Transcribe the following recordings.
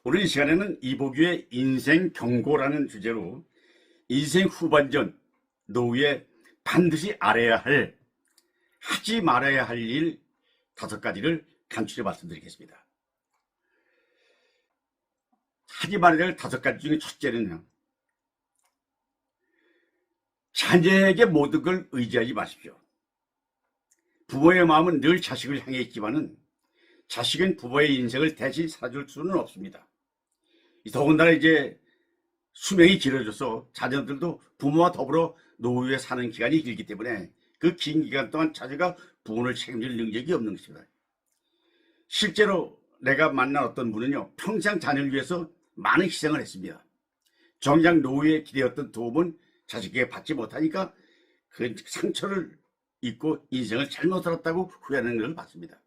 오늘 이 시간에는 이복유의 인생 경고라는 주제로 인생 후반전 노후에 반드시 알아야 할, 하지 말아야 할 일 5가지를 간추려 말씀드리겠습니다. 하지 말아야 할 5가지 중에 첫째는요, 자녀에게 모든 걸 의지하지 마십시오. 부모의 마음은 늘 자식을 향해 있지만은 자식은 부모의 인생을 대신 살아줄 수는 없습니다. 더군다나 이제 수명이 길어져서 자녀들도 부모와 더불어 노후에 사는 기간이 길기 때문에 그 긴 기간 동안 자녀가 부모를 책임질 능력이 없는 것입니다. 실제로 내가 만난 어떤 분은요, 평생 자녀를 위해서 많은 희생을 했습니다. 정작 노후에 기대었던 도움은 자식에게 받지 못하니까 그 상처를 입고 인생을 잘못 살았다고 후회하는 것을 봤습니다.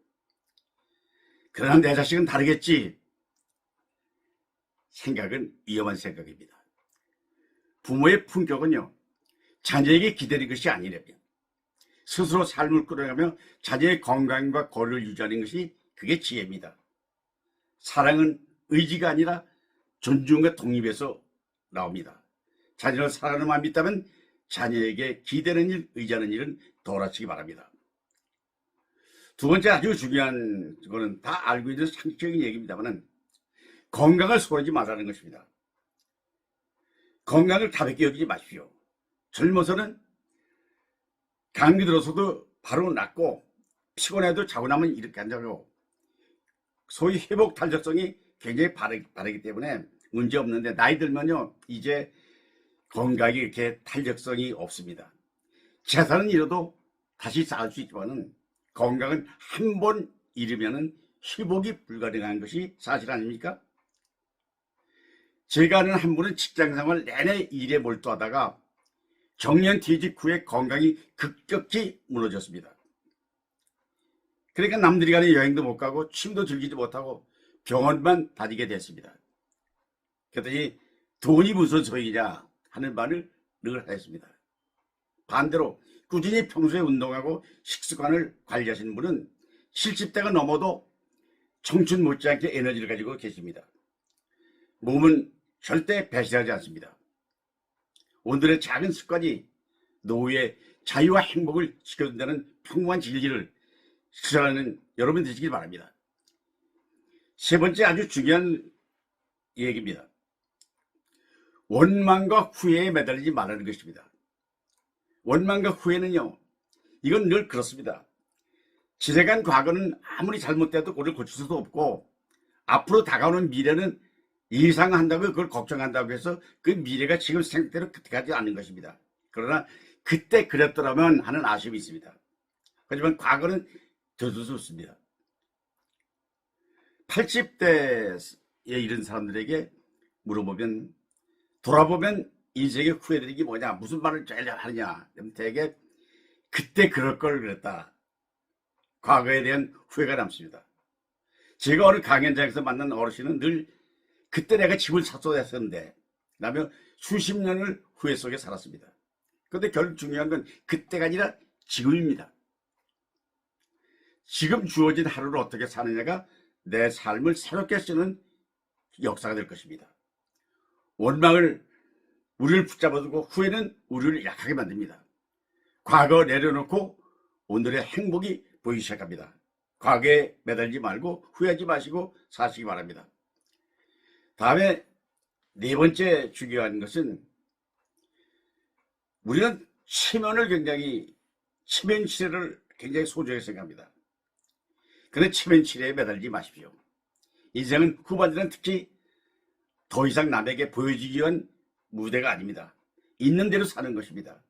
그러나 내 자식은 다르겠지. 생각은 위험한 생각입니다. 부모의 품격은요, 자녀에게 기대는 것이 아니라면 스스로 삶을 끌어가며 자녀의 건강과 권리를 유지하는 것이 그게 지혜입니다. 사랑은 의지가 아니라 존중과 독립에서 나옵니다. 자녀를 사랑하는 마음이 있다면 자녀에게 기대는 일, 의지하는 일은 덜하시기 바랍니다. 두 번째 아주 중요한 거는 다 알고 있는 상식적인 얘기입니다만 건강을 소홀하지 말라는 것입니다. 건강을 가볍게 여기지 마십시오. 젊어서는 감기 들어서도 바로 낫고 피곤해도 자고 나면 이렇게 한다고 소위 회복 탄력성이 굉장히 바르기 때문에 문제 없는데 나이 들면요 이제 건강이 이렇게 탄력성이 없습니다. 재산은 잃어도 다시 쌓을 수 있지만은 건강은 한 번 잃으면은 회복이 불가능한 것이 사실 아닙니까? 제가 아는 한 분은 직장생활 내내 일에 몰두하다가 정년 퇴직 후에 건강이 급격히 무너졌습니다. 그러니까 남들이 가는 여행도 못 가고 취미도 즐기지 못하고 병원만 다니게 됐습니다. 그랬더니 돈이 무슨 소용이냐 하는 말을 늘 했습니다. 반대로 꾸준히 평소에 운동하고 식습관을 관리하시는 분은 70대가 넘어도 청춘 못지않게 에너지를 가지고 계십니다. 몸은 절대 배신하지 않습니다. 오늘의 작은 습관이 노후의 자유와 행복을 지켜준다는 평범한 진리를 실천하는 여러분 되시길 바랍니다. 세 번째 아주 중요한 얘기입니다. 원망과 후회에 매달리지 말라는 것입니다. 원망과 후회는요, 이건 늘 그렇습니다. 지나간 과거는 아무리 잘못돼도 그걸 고칠 수도 없고 앞으로 다가오는 미래는 예상한다고 그걸 걱정한다고 해서 그 미래가 지금 생각대로 그때 가지 않는 것입니다. 그러나 그때 그랬더라면 하는 아쉬움이 있습니다. 하지만 과거는 되돌릴 수 없습니다. 80대에 이른 사람들에게 물어보면 돌아보면 인생의 후회들이 뭐냐 무슨 말을 제일 하느냐 대개 그때 그럴 걸 그랬다. 과거에 대한 후회가 남습니다. 제가 어느 강연장에서 만난 어르신은 늘 그때 내가 집을 샀어야 했었는데 라며 수십 년을 후회 속에 살았습니다. 그런데 결국 중요한 건 그때가 아니라 지금입니다. 지금 주어진 하루를 어떻게 사느냐가 내 삶을 새롭게 쓰는 역사가 될 것입니다. 원망을 우리를 붙잡아두고 후회는 우리를 약하게 만듭니다. 과거 내려놓고 오늘의 행복이 보이기 시작합니다. 과거에 매달리지 말고 후회하지 마시고 사시기 바랍니다. 다음에 네 번째 중요한 것은 우리는 체면 치레를 굉장히 소중하게 생각합니다. 그런데 체면 치레에 매달리지 마십시오. 인생은 후반전은 특히 더 이상 남에게 보여지기 위한 무대가 아닙니다. 있는 대로 사는 것입니다.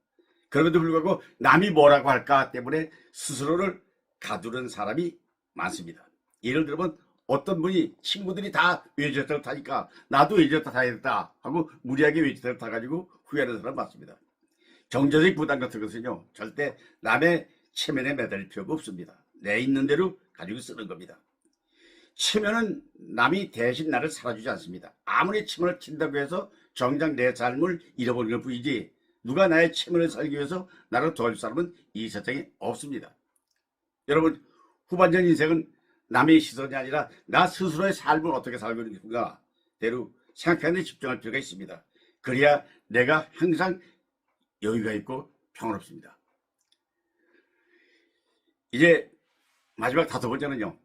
그럼에도 불구하고 남이 뭐라고 할까 때문에 스스로를 가두는 사람이 많습니다. 예를 들면 어떤 분이 친구들이 다 외제차를 타니까 나도 외제차 타야겠다 하고 무리하게 외제차를 타가지고 후회하는 사람 많습니다. 경제적 부담 같은 것은요 절대 남의 체면에 매달릴 필요가 없습니다. 내 있는 대로 가지고 쓰는 겁니다. 체면은 남이 대신 나를 살아주지 않습니다. 아무리 체면을 친다고 해서 정작 내 삶을 잃어버리는 것 뿐이지 누가 나의 체면을 살기 위해서 나를 도와줄 사람은 이 세상에 없습니다. 여러분 후반전 인생은 남의 시선이 아니라 나 스스로의 삶을 어떻게 살고 있는가 대로 생각하는 데 집중할 필요가 있습니다. 그래야 내가 항상 여유가 있고 평화롭습니다. 이제 마지막 5번째는요.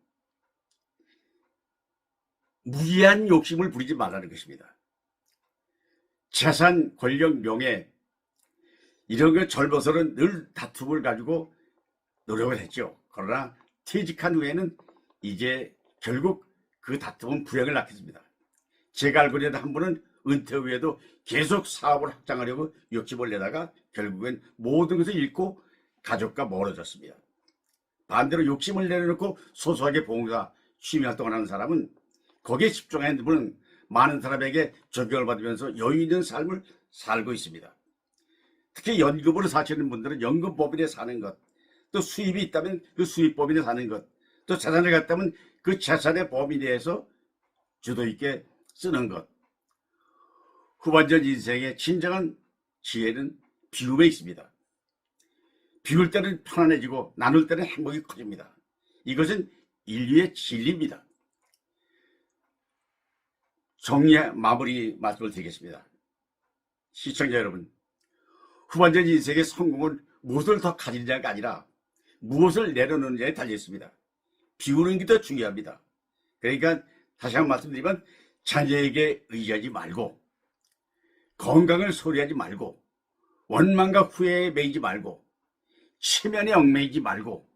무리한 욕심을 부리지 말라는 것입니다. 재산, 권력, 명예 이런 거 젊어서는 늘 다툼을 가지고 노력을 했죠. 그러나 퇴직한 후에는 이제 결국 그 다툼은 불행을 낳겠습니다. 제가 알고 있는 한 분은 은퇴 후에도 계속 사업을 확장하려고 욕심을 내다가 결국엔 모든 것을 잃고 가족과 멀어졌습니다. 반대로 욕심을 내려놓고 소소하게 봉사, 취미활동을 하는 사람은 거기에 집중하는 분은 많은 사람에게 존경을 받으면서 여유 있는 삶을 살고 있습니다. 특히 연금으로 사시는 분들은 연금법인에 사는 것, 또 수입이 있다면 그 수입법인에 사는 것, 또 재산을 갖다면 그 재산의 범위 내에서 주도 있게 쓰는 것. 후반전 인생의 진정한 지혜는 비움에 있습니다. 비울 때는 편안해지고 나눌 때는 행복이 커집니다. 이것은 인류의 진리입니다. 마무리 말씀을 드리겠습니다. 시청자 여러분, 후반전 인생의 성공은 무엇을 더 가지느냐가 아니라 무엇을 내려놓느냐에 달려있습니다. 비우는 게 더 중요합니다. 그러니까 다시 한번 말씀드리면 자녀에게 의지하지 말고 건강을 소리하지 말고 원망과 후회에 매이지 말고 체면에 얽매이지 말고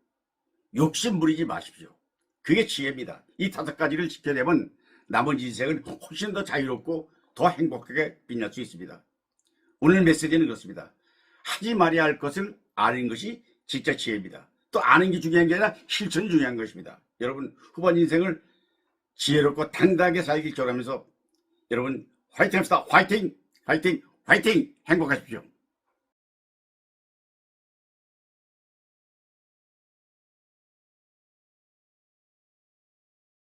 욕심 부리지 마십시오. 그게 지혜입니다. 이 5가지를 지켜내면 남은 인생은 훨씬 더 자유롭고 더 행복하게 빛날 수 있습니다. 오늘 메시지는 그렇습니다. 하지 말아야 할 것을 아는 것이 진짜 지혜입니다. 또 아는 게 중요한 게 아니라 실천이 중요한 것입니다. 여러분 후반 인생을 지혜롭고 당당하게 살길 기원하면서 여러분 화이팅 합시다. 화이팅! 화이팅! 화이팅! 행복하십시오.